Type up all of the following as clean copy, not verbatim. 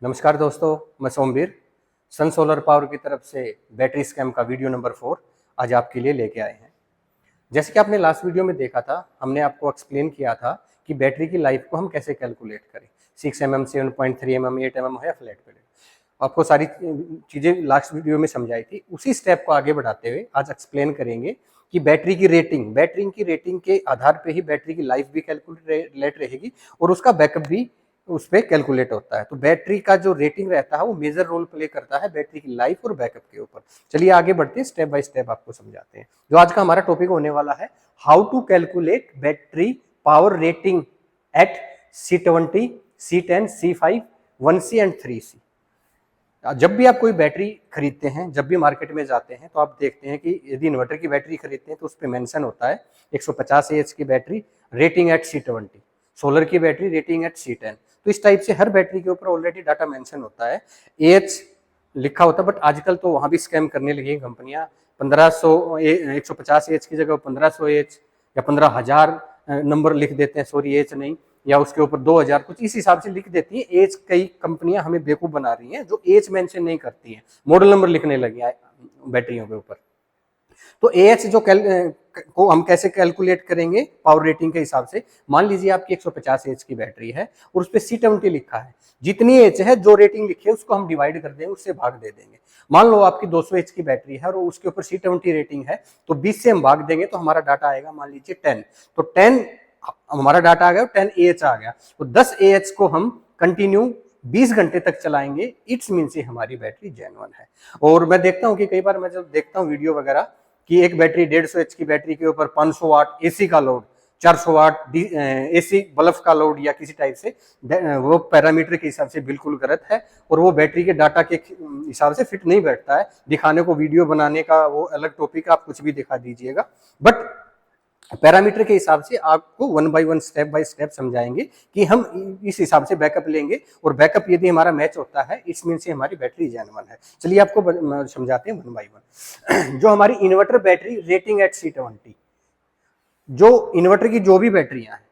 नमस्कार दोस्तों, मैं सोमवीर सन सोलर पावर की तरफ से बैटरी स्कैम का वीडियो नंबर 4 आज आपके लिए लेके आए हैं। जैसे कि आपने लास्ट वीडियो में देखा था, हमने आपको एक्सप्लेन किया था कि बैटरी की लाइफ को हम कैसे कैलकुलेट करें। 6 mm, 7.3 mm, 8 mm हो या फ्लैट प्लेट, आपको सारी चीज़ें लास्ट वीडियो में समझाई थी। उसी स्टेप को आगे बढ़ाते हुए आज एक्सप्लेन करेंगे कि बैटरी की रेटिंग के आधार पे ही बैटरी की लाइफ भी कैलकुलेट रहेगी और उसका बैकअप भी उस पर कैलकुलेट होता है। तो बैटरी का जो रेटिंग रहता है वो मेजर रोल प्ले करता है बैटरी की लाइफ और बैकअप के ऊपर। चलिए आगे बढ़ते हैं, स्टेप बाय स्टेप आपको समझाते हैं। जो आज का हमारा टॉपिक होने वाला है, how to calculate battery power rating at C20, C10, C5, 1C and 3C। जब भी आप कोई बैटरी खरीदते हैं, जब भी मार्केट में जाते हैं, तो आप देखते हैं कि यदि इन्वर्टर की बैटरी खरीदते हैं तो उस पर मेंशन होता है 150 AH की battery rating at C20, solar की बैटरी रेटिंग एट C10। तो इस टाइप से हर बैटरी के ऊपर ऑलरेडी डाटा मेंशन होता है, AH लिखा होता है। बट आजकल तो वहां भी स्कैम करने लगी हैं कंपनियां। 150 AH की जगह 1500 AH या 15,000 नंबर लिख देते हैं, सॉरी AH नहीं, या उसके ऊपर 2000 कुछ इस हिसाब से लिख देती है। एज कई कंपनियां हमें बेवकूफ बना रही हैं जो एज मेंशन नहीं करती हैं, मॉडल नंबर लिखने लगी है बैटरियों के ऊपर। तो एएच जो को हम कैसे कैलकुलेट करेंगे पावर रेटिंग के हिसाब से। मान लीजिए आपकी 150 एच की बैटरी है और उस पर C20 लिखा है। जितनी एच है, जो रेटिंग लिखी है, उसको हम डिवाइड कर देंगे, उससे भाग दे देंगे। मान लो आपकी 200 एच की बैटरी है और उसके ऊपर C20 रेटिंग है, तो 20 से हम भाग देंगे तो हमारा डाटा आएगा मान लीजिए 10। तो 10 हमारा डाटा आ गया, 10 AH आ गया। तो 10 AH को हम कंटिन्यू 20 घंटे तक चलाएंगे, इट्स मीन से हमारी बैटरी जेन्युइन है। और मैं देखता हूँ कि कई बार मैं जब देखता हूँ वीडियो वगैरह कि एक बैटरी 150 एच की बैटरी के ऊपर 500 वाट एसी का लोड, 400 वाट एसी बल्ब का लोड या किसी टाइप से, वो पैरामीटर के हिसाब से बिल्कुल गलत है और वो बैटरी के डाटा के हिसाब से फिट नहीं बैठता है। दिखाने को वीडियो बनाने का वो अलग टॉपिक, आप कुछ भी दिखा दीजिएगा, बट पैरामीटर के हिसाब से आपको 1 by 1 स्टेप बाय स्टेप समझाएंगे कि हम इस हिसाब से बैकअप लेंगे और बैकअप यदि हमारा मैच होता है, इस मीन से हमारी बैटरी जेन्युइन है। चलिए आपको समझाते हैं 1 by 1। जो हमारी inverter battery rating at C20, जो इन्वर्टर की जो भी बैटरियां हैं,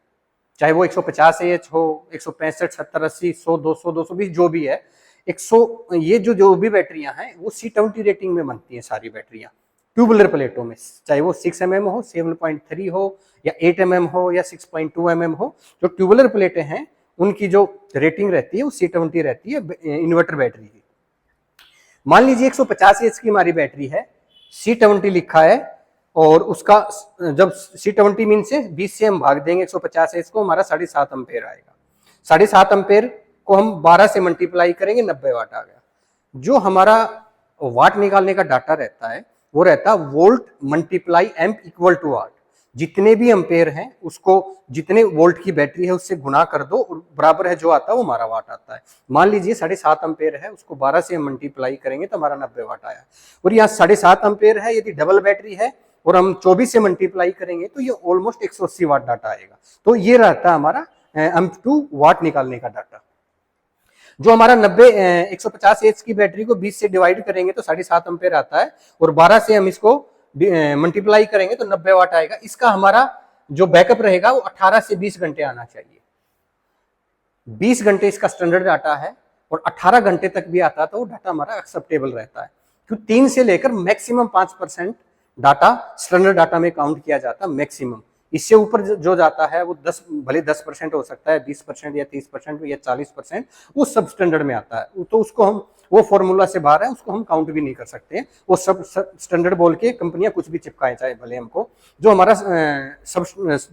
चाहे वो 150 AH हो, 165, 70, 80, 100, 200, 220 जो भी है, 100, ये जो भी बैटरियां हैं वो C20 रेटिंग में बनती हैं सारी बैटरियां ट्यूबुलर प्लेटों में, चाहे वो 6 mm हो, 7.3 हो या 8 mm हो या 6.2 mm हो। जो ट्यूबुलर प्लेटें हैं उनकी जो रेटिंग रहती है वो C20 रहती है इन्वर्टर बैटरी की। मान लीजिए 150 AH की हमारी बैटरी है, C20 लिखा है और उसका जब C20 मीन से 20 से हम भाग देंगे 150 AH को, हमारा 7.5 एम्पेयर आएगा। 7.5 एम्पेयर को हम 12 से मल्टीप्लाई करेंगे, 90 वाट आ गया। जो हमारा वाट निकालने का डाटा रहता है वो रहता है volt multiply amp equal to watt. जितने भी एम्पेयर हैं उसको जितने वोल्ट की बैटरी है उससे गुना कर दो और बराबर है जो आता है वो हमारा वाट आता है। मान लीजिए 7.5 एम्पेयर है, उसको 12 से मल्टीप्लाई करेंगे तो हमारा 90 वाट आया। और यहाँ 7.5 एम्पेयर है, यदि डबल बैटरी है और हम 24 से मल्टीप्लाई करेंगे तो ये ऑलमोस्ट 180 वाट डाटा आएगा। तो ये रहता है हमारा एम्प टू वाट निकालने का डाटा। जो हमारा 150 एच की बैटरी को 20 से डिवाइड करेंगे तो 7.5 एम्पेयर आता है और 12 से हम इसको मल्टीप्लाई करेंगे तो 90 वाट आएगा। इसका हमारा जो बैकअप रहेगा वो 18 से 20 घंटे आना चाहिए। 20 घंटे इसका स्टैंडर्ड डाटा है और 18 घंटे तक भी आता है तो वो डाटा हमारा एक्सेप्टेबल रहता है, क्योंकि 3 से लेकर मैक्सिमम 5% डाटा स्टैंडर्ड डाटा में काउंट किया जाता है मैक्सिमम। इससे ऊपर जो जाता है वो 10, भले 10% हो सकता है, 20% या 30% या 40%, वो सब स्टैंडर्ड में आता है। तो उसको हम, वो फॉर्मूला से बाहर है, उसको हम काउंट भी नहीं कर सकते हैं। वो सब स्टैंडर्ड बोल के कंपनियां कुछ भी चिपकाए चाहे भले हमको। जो हमारा सब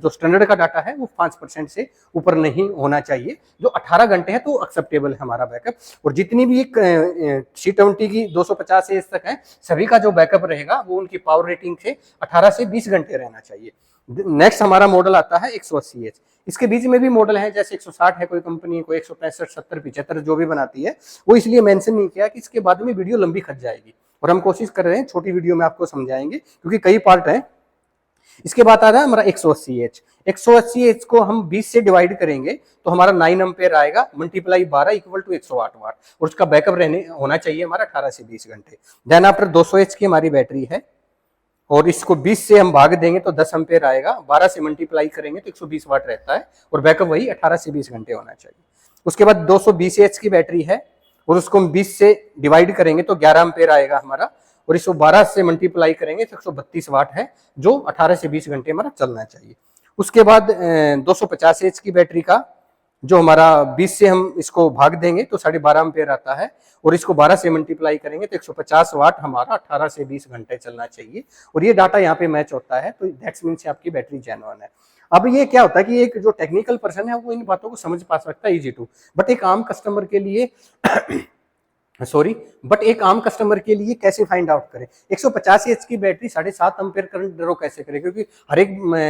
जो स्टैंडर्ड का डाटा है वो 5% से ऊपर नहीं होना चाहिए। जो 18 घंटे है तो एक्सेप्टेबल है हमारा बैकअप। और जितनी भी C20 की 250 एज तक है, सभी का जो बैकअप रहेगा वो उनकी पावर रेटिंग से 18 से 20 घंटे रहना चाहिए। नेक्स्ट हमारा मॉडल आता है 180 एच। इसके बीच में भी मॉडल है, जैसे 160 है कोई कंपनी, कोई 165, 70, 75 जो भी बनाती है, वो इसलिए मेंशन नहीं किया कि इसके बाद में वीडियो लंबी खच जाएगी। और हम कोशिश कर रहे हैं छोटी वीडियो में आपको समझाएंगे क्योंकि कई पार्ट हैं। इसके बाद आ रहा है हमारा 180 एच। 180 एच को हम 20 से डिवाइड करेंगे तो हमारा 9 एम्पेयर आएगा, मल्टीप्लाई 12 इक्वल टू 108 वाट। और उसका बैकअप होना चाहिए हमारा 18 से 20 घंटे। देन आफ्टर 200 एच की हमारी बैटरी है और इसको 20 से हम भाग देंगे तो 10 एम्पेयर आएगा, 12 से मल्टीप्लाई करेंगे तो 120 वाट रहता है और बैकअप वही 18 से 20 घंटे होना चाहिए। उसके बाद 220 एच की बैटरी है और उसको हम 20 से डिवाइड करेंगे तो 11 एम्पेयर आएगा हमारा, और इसको 12 से मल्टीप्लाई करेंगे तो 132 वाट है, जो 18 से 20 घंटे हमारा चलना चाहिए। उसके बाद 250 एच की बैटरी का जो हमारा 20 से हम इसको भाग देंगे तो 12.5 एम्पेयर आता है, और इसको 12 से मल्टीप्लाई करेंगे तो 150 वाट हमारा 18 से 20 घंटे चलना चाहिए, और ये डाटा यहाँ पे मैच होता है, तो दैट्स मीन्स आपकी बैटरी जेन्युइन है। अब ये क्या होता है कि एक जो टेक्निकल पर्सन है वो इन बातों को समझ पा सकता है, इजी टू, बट एक आम कस्टमर के लिए एक आम कस्टमर के लिए कैसे फाइंड आउट करें 150 एच की बैटरी 7.5 एम्पेयर करंट ड्रॉ कैसे करे, क्योंकि हर एक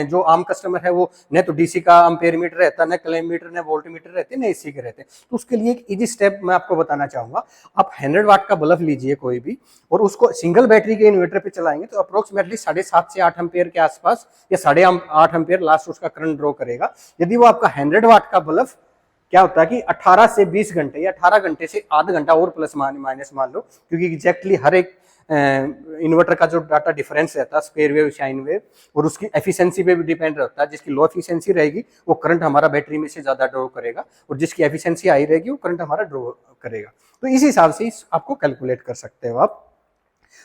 जो आम कस्टमर है वो न तो डीसी का एम्पेयर मीटर रहता, न क्लेम मीटर, न वोल्ट मीटर रहते, न एसी के रहते। तो उसके लिए एक इजी स्टेप मैं आपको बताना चाहूंगा। आप 100 वाट का बल्ब लीजिए कोई भी, और उसको सिंगल बैटरी के इन्वर्टर पे चलाएंगे तो अप्रोक्सीमेटली 7.5 से 8 एम्पेयर के आसपास या 8.5 एम्पेयर लास्ट उसका करंट ड्रॉ करेगा। यदि वो आपका 100 वाट का बल्ब क्या होता है कि 18 से 20 घंटे या 18 घंटे से आधा घंटा और प्लस माइनस मान लो, क्योंकि एग्जैक्टली हर एक इन्वर्टर का जो डाटा डिफरेंस रहता है, स्क्वायर वेव, साइन वेव, और उसकी एफिशिएंसी पे भी डिपेंड रहता है। जिसकी लो एफिशिएंसी रहेगी वो करंट हमारा बैटरी में से ज्यादा ड्रॉ करेगा, और जिसकी एफिशिएंसी हाई रहेगी वो करंट हमारा ड्रॉ करेगा। तो इस हिसाब से आपको कैलकुलेट कर सकते हो आप।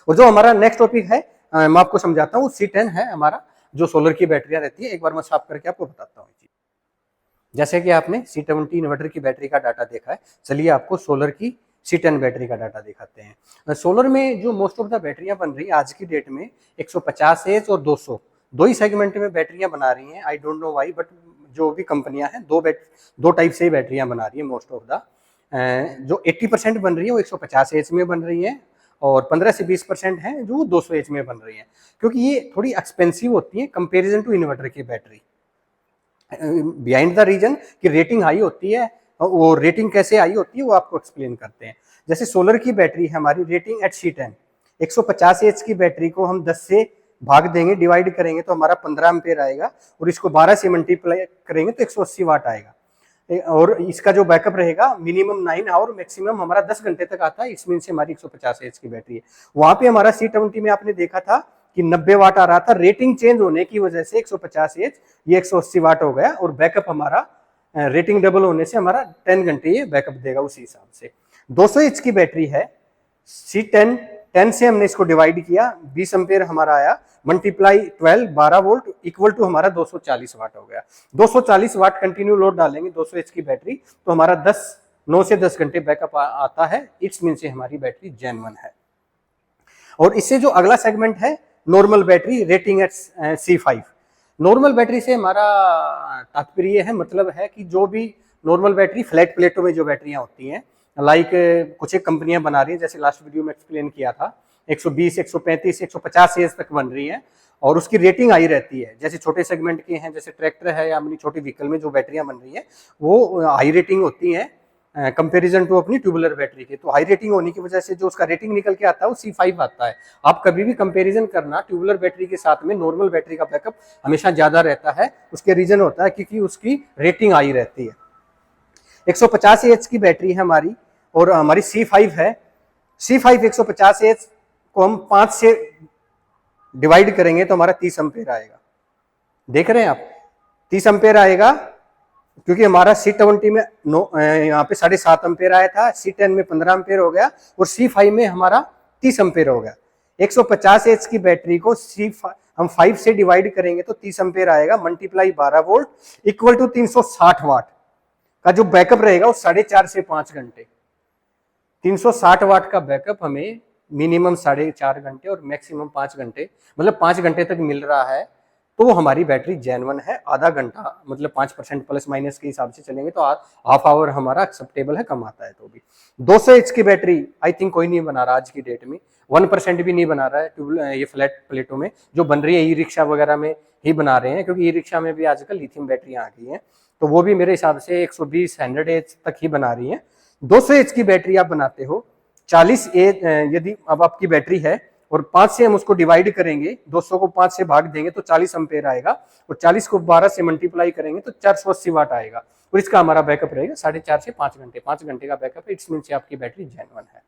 और जो हमारा नेक्स्ट टॉपिक है मैं आपको समझाता हूँ, C10 है हमारा, जो सोलर की बैटरियां रहती है। एक बार मैं साफ करके आपको बताता हूँ। जैसे कि आपने C70 इन्वर्टर की बैटरी का डाटा देखा है, चलिए आपको सोलर की C10 बैटरी का डाटा दिखाते हैं। सोलर में जो मोस्ट ऑफ द बैटरियां बन रही है आज की डेट में 150 एच और 200 दो ही सेगमेंट में बैटरियां बना रही हैं। I don't know why, but जो भी कंपनियां हैं दो टाइप से बैटरियां बना रही है। मोस्ट ऑफ द जो 80% बन रही है वो 150 एच में बन रही है, और 15 से 20% है जो 200 एच में बन रही है, क्योंकि ये थोड़ी एक्सपेंसिव होती है कंपेरिजन टू इन्वर्टर की बैटरी। बिहाइंड द रीजन कि रेटिंग हाई होती है, वो रेटिंग कैसे हाई होती है वो आपको एक्सप्लेन करते हैं। जैसे सोलर की बैटरी है हमारी रेटिंग एट C10, 150 एच की बैटरी को हम 10 से भाग देंगे, डिवाइड करेंगे तो हमारा 15 एम्पेयर आएगा, और इसको 12 से मल्टीप्लाई करेंगे तो 180 वाट आएगा, और इसका जो बैकअप रहेगा मिनिमम 9 आवर, मैक्सिमम हमारा 10 घंटे तक आता है। इसमें से हमारी 150 एच की बैटरी है। वहां पे हमारा C20 में आपने देखा था कि 90 वाट आ रहा था, रेटिंग चेंज होने की वजह से 150 एच ये 180 वाट हो गया, और बैकअप हमारा रेटिंग डबल होने से हमारा 10 घंटे ये बैकअप देगा। उसी हिसाब से 200 एच की बैटरी है C10, 10 से हमने इसको डिवाइड किया, 20 एम्पेयर हमारा आया, मल्टीप्लाई 12 वोल्ट इक्वल टू हमारा 240 वाट हो गया। 240 वाट कंटिन्यू लोड डालेंगे 200 एच की बैटरी तो हमारा 9 से 10 घंटे बैकअप आता है। इट्स मीन से हमारी बैटरी जेन्युइन है। और इससे जो अगला सेगमेंट है normal battery rating at C5। Normal battery से हमारा तात्पर्य है, मतलब है कि जो भी नॉर्मल बैटरी फ्लैट प्लेटों में जो बैटरियां होती हैं, लाइक कुछ एक कंपनियां बना रही हैं, जैसे लास्ट वीडियो में एक्सप्लेन किया था 120, 135, 150 एज तक बन रही है, और उसकी रेटिंग आई रहती है। जैसे छोटे सेगमेंट के हैं, जैसे ट्रैक्टर है या अपनी छोटी व्हीकल में जो बैटरियां बन रही है वो हाई रेटिंग होती है कंपैरिजन टू अपनी ट्यूबुलर बैटरी के। तो हाई रेटिंग होने की वजह से जो उसका रेटिंग निकल के आता है वो C5 आता है। आप कभी भी कंपैरिजन करना ट्यूबुलर बैटरी के साथ में, नॉर्मल बैटरी का बैकअप हमेशा ज्यादा रहता है। उसके रीजन होता है क्योंकि उसकी रेटिंग हाई रहती है। 150 एच की बैटरी है हमारी, और हमारी C5 है। C5 150 एच को हम 5 से डिवाइड करेंगे तो हमारा 30 एम्पेयर आएगा। देख रहे हैं आप, 30 एम्पेयर आएगा, क्योंकि हमारा C20 में यहाँ पे 7.5 एम्पेयर आया था, C10 में 15 एम्पेयर हो गया, और C5 में हमारा 30 एम्पेयर हो गया। 150 एच की बैटरी को हम 5 से डिवाइड करेंगे तो 30 एम्पेयर आएगा, मल्टीप्लाई 12 वोल्ट इक्वल टू 360 वाट का जो बैकअप रहेगा वो 4.5 से 5 घंटे। 360 वाट का बैकअप हमें मिनिमम 4.5 घंटे और मैक्सिमम 5 घंटे, मतलब 5 घंटे तक मिल रहा है, तो हमारी बैटरी जेन्युइन है। आधा घंटा मतलब 5% प्लस माइनस के हिसाब से चलेंगे तो हाफ आवर हमारा एक्सेप्टेबल है, कम आता है। तो भी 200 एच की बैटरी आई थिंक कोई नहीं बना रहा आज की डेट में, 1% भी नहीं बना रहा है। ये फ्लैट प्लेटों में जो बन रही है ई रिक्शा वगैरह में ही बना रहे हैं, क्योंकि ई रिक्शा में भी आजकल लिथियम बैटरियां आ गई हैं, तो वो भी मेरे हिसाब से 120 100 एच तक ही बना रही है। 200 एच की बैटरी आप बनाते हो 40 एच, यदि अब आपकी बैटरी है और 5 से हम उसको डिवाइड करेंगे, 200 को 5 से भाग देंगे तो 40 एम्पेयर आएगा, और 40 को 12 से मल्टीप्लाई करेंगे तो 480 वाट आएगा, और इसका हमारा बैकअप रहेगा 4.5 से 5 घंटे। 5 घंटे का बैकअप है, इट्स मीन से आपकी बैटरी जेन्युइन है।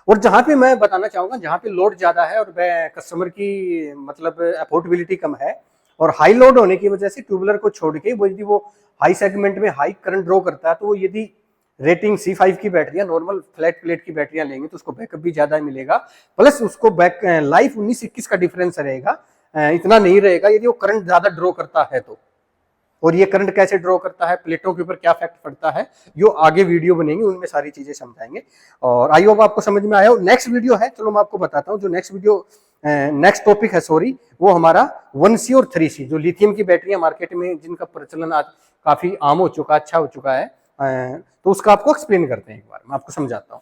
और जहां पे मैं बताना चाहूंगा, जहां पे लोड ज्यादा है और कस्टमर की मतलब अफोर्डेबिलिटी कम है, और हाई लोड होने की वजह से ट्यूबुलर को छोड़ के वो यदि वो हाई सेगमेंट में हाई करंट ड्रॉ करता है, तो वो यदि रेटिंग C5 की बैटरियां, नॉर्मल फ्लैट प्लेट की बैटरियां लेंगे तो उसको बैकअप भी ज्यादा मिलेगा, प्लस उसको बैक लाइफ 19-21 का डिफरेंस रहेगा, इतना नहीं रहेगा यदि वो करंट ज्यादा ड्रॉ करता है तो। और ये करंट कैसे ड्रॉ करता है, प्लेटों के ऊपर क्या इफेक्ट पड़ता है, जो आगे वीडियो बनेंगे उनमें सारी चीजें समझाएंगे। और आई होप आपको समझ में आया हो। नेक्स्ट वीडियो है, चलो मैं आपको बताता हूँ, जो नेक्स्ट टॉपिक है सॉरी, वो हमारा 1C और 3C, जो लिथियम की बैटरियां मार्केट में जिनका प्रचलन आज काफी आम हो चुका, अच्छा हो चुका है, तो उसका आपको एक्सप्लेन करते हैं, एक बार मैं आपको समझाता हूँ।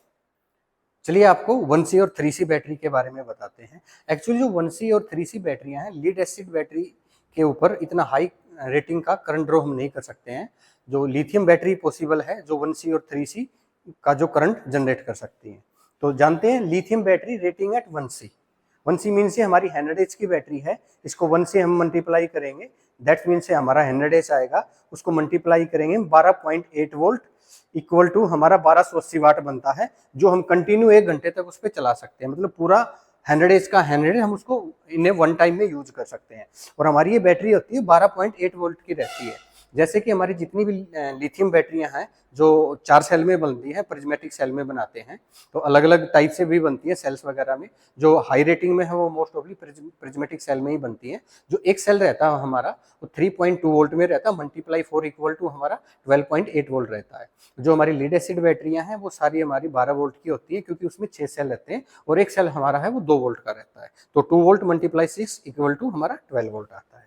चलिए आपको 1C और 3C बैटरी के बारे में बताते हैं। एक्चुअली जो 1C और 3C बैटरियां हैं, लीड एसिड बैटरी के ऊपर इतना हाई रेटिंग का करंट ड्रॉ हम नहीं कर सकते हैं। जो लिथियम बैटरी पॉसिबल है जो 1C और 3C का जो करंट जनरेट कर सकती है। तो जानते हैं lithium battery rating at 1C। 1C mean से हमारी 100 एच की बैटरी है, इसको 1 से हम मल्टीप्लाई करेंगे, दैट मीन से हमारा 100 एच आएगा, उसको मल्टीप्लाई करेंगे 12.8 वोल्ट इक्वल टू हमारा 1280 वाट बनता है, जो हम कंटिन्यू 1 घंटे तक उस पर चला सकते हैं। मतलब पूरा 100 एच का 100 हम उसको इन्हें वन टाइम में यूज कर सकते हैं। और हमारी ये बैटरी होती है 12.8 वोल्ट की रहती है। जैसे कि हमारी जितनी भी लिथियम बैटरियां हैं जो 4 सेल में बनती है, प्रिज्मेटिक सेल में बनाते हैं, तो अलग अलग टाइप से भी बनती है सेल्स वगैरह में। जो हाई रेटिंग में है वो मोस्ट ऑफली प्रिज्मेटिक सेल में ही बनती है। जो एक सेल रहता है हमारा वो 3.2 वोल्ट में रहता है, मल्टीप्लाई 4 इक्वल टू हमारा 12.8 वोल्ट रहता है। जो हमारी लीड एसिड बैटरियां हैं वो सारी हमारी 12 वोल्ट की होती है, क्योंकि उसमें 6 सेल रहते हैं और एक सेल हमारा है वो 2 वोल्ट का रहता है। तो 2 वोल्ट मल्टीप्लाई 6 इक्वल टू हमारा 12 वोल्ट आता है।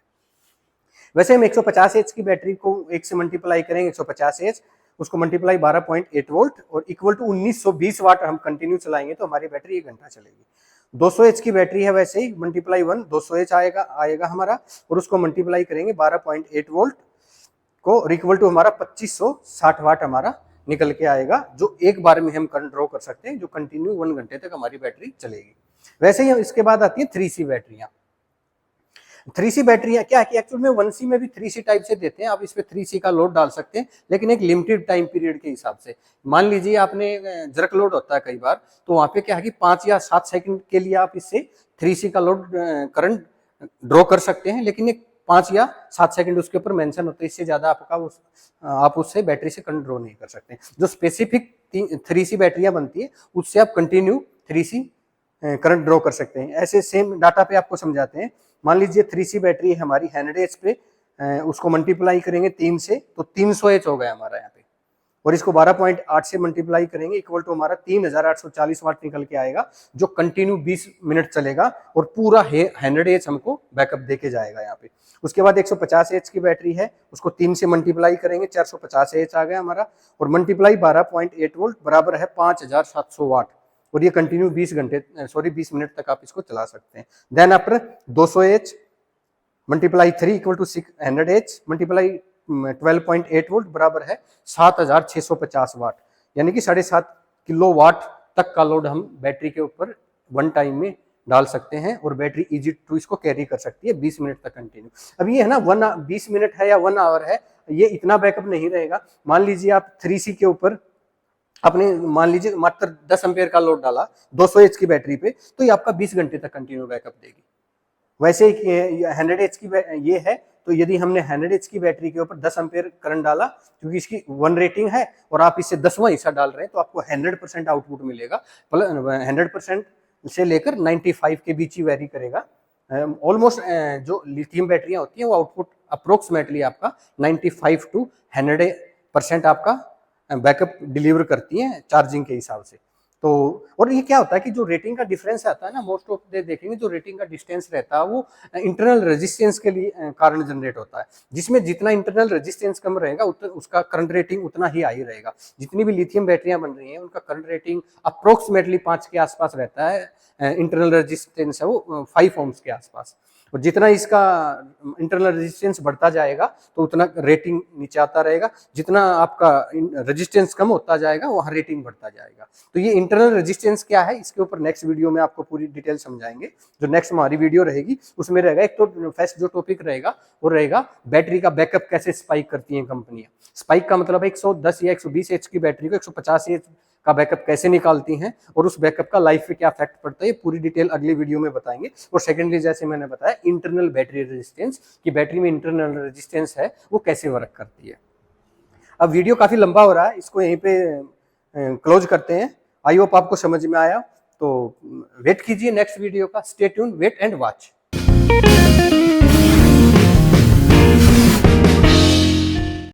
वैसे हम 150 एच की बैटरी को 1 से मल्टीप्लाई करेंगे, 150 एच, उसको मल्टीप्लाई 12.8 वोल्ट और इक्वल टू 1920 वाट हम कंटिन्यू चलाएंगे तो हमारी बैटरी 1 घंटा चलेगी। 200 एच की बैटरी है, वैसे ही मल्टीप्लाई 1 200 एच आएगा हमारा, और उसको मल्टीप्लाई करेंगे 12.8 वोल्ट को, और इक्वल टू हमारा 2560 वाट हमारा निकल के आएगा, जो एक बार में हम करंट ड्रॉ कर सकते हैं, जो कंटिन्यू 1 घंटे तक हमारी बैटरी चलेगी। वैसे ही इसके बाद आती है 3C बैटरियां। 3C बैटरियां क्या है कि एक्चुअल में 1C में भी 3C टाइप से देते हैं, आप इस पे 3C का लोड डाल सकते हैं, लेकिन एक लिमिटेड टाइम पीरियड के हिसाब से। मान लीजिए आपने जर्क लोड होता है कई बार, तो वहां पे क्या है कि 5 या 7 सेकंड के लिए आप इससे 3C का लोड करंट ड्रॉ कर सकते हैं, लेकिन एक 5 या 7 सेकंड उसके ऊपर मेंशन होता है, इससे ज्यादा आप उससे बैटरी से करंट ड्रॉ नहीं कर सकते। जो स्पेसिफिक 3C बैटरियां बनती है उससे आप कंटिन्यू 3C करंट ड्रॉ कर सकते हैं। ऐसे सेम डाटा पे आपको समझाते हैं। मान लीजिए 3C बैटरी है हमारी 100 एच पे, उसको मल्टीप्लाई करेंगे 3 से तो 300 एच हो गया हमारा यहाँ पे, और इसको 12.8 से मल्टीप्लाई करेंगे इक्वल टू हमारा 3840 वाट निकल के आएगा, जो कंटिन्यू 20 मिनट चलेगा और पूरा 100 एच हमको बैकअप देके जाएगा यहाँ पे। उसके बाद 150 एच की बैटरी है, उसको 3 से मल्टीप्लाई करेंगे 450 एच आ गया हमारा, और मल्टीप्लाई 12.8 वोल्ट बराबर है 5700 वाट, और ये कंटिन्यू 20 मिनट तक आप इसको चला सकते हैं। Then after 200 H multiply 3 equal to 600 H multiply 12.8 volt बराबर है 7650 वाट, यानी कि 7.5 किलो वाट तक का लोड हम बैटरी के ऊपर वन टाइम में डाल सकते हैं, और बैटरी इजी टू इसको कैरी कर सकती है 20 मिनट तक कंटिन्यू। अब ये है ना 20 मिनट है या 1 आवर है, ये इतना बैकअप नहीं रहेगा। मान लीजिए आप 3C के ऊपर आपने मान लीजिए मात्र 10 एम्पेयर का लोड डाला 200 एच की बैटरी पे, तो ये आपका 20 घंटे तक कंटिन्यू बैकअप देगी। वैसे ही 100 एच की ये है, तो यदि हमने 100 एच की बैटरी के ऊपर 10 एम्पेयर करंट डाला, क्योंकि इसकी 1 रेटिंग है और आप इससे 10वां हिस्सा डाल रहे हैं, तो आपको 100% आउटपुट मिलेगा। 100% से लेकर 95 के बीच ही वेरी करेगा। ऑलमोस्ट जो लिथियम बैटरियां होती हैं वो आउटपुट अप्रोक्सीमेटली आपका 95 टू 100% आपका बैकअप डिलीवर करती हैं चार्जिंग के हिसाब से। तो और ये क्या होता है कि जो रेटिंग का डिफरेंस आता है ना, मोस्ट ऑफ दे देखेंगे जो रेटिंग का डिस्टेंस रहता है वो इंटरनल रेजिस्टेंस के लिए कारण जनरेट होता है, जिसमें जितना इंटरनल रेजिस्टेंस कम रहेगा उसका करंट रेटिंग उतना ही हाई रहेगा। जितनी भी लिथियम बैटरियां बन रही हैं उनका करंट रेटिंग अप्रोक्सीमेटली 5 के आसपास रहता है, इंटरनल रेजिस्टेंस है वो 5 ओम्स के आसपास, और जितना इसका इंटरनल रेजिस्टेंस बढ़ता जाएगा तो उतना रेटिंग नीचे आता रहेगा, जितना आपका रेजिस्टेंस कम होता जाएगा वहाँ रेटिंग बढ़ता जाएगा। तो ये इंटरनल रेजिस्टेंस क्या है, इसके ऊपर नेक्स्ट वीडियो में आपको पूरी डिटेल समझाएंगे। जो नेक्स्ट हमारी वीडियो रहेगी उसमें रहेगा, एक तो फर्स्ट जो टॉपिक रहेगा वो रहेगा बैटरी का बैकअप कैसे स्पाइक करती हैं कंपनियां। स्पाइक का मतलब है 110 या 120 एच की बैटरी को 150 एच का बैकअप कैसे निकालती हैं, और उस बैकअप का लाइफ पे क्या इफेक्ट पड़ता है, ये पूरी डिटेल अगली वीडियो में बताएंगे। और सेकेंडली जैसे मैंने बताया इंटरनल बैटरी रेजिस्टेंस, कि बैटरी में इंटरनल रेजिस्टेंस है वो कैसे वर्क करती है। अब वीडियो काफी लंबा हो रहा है, इसको यहीं पे क्लोज करते हैं। आई होप आपको समझ में आया। तो वेट कीजिए नेक्स्ट वीडियो का। Stay tuned, wait and watch.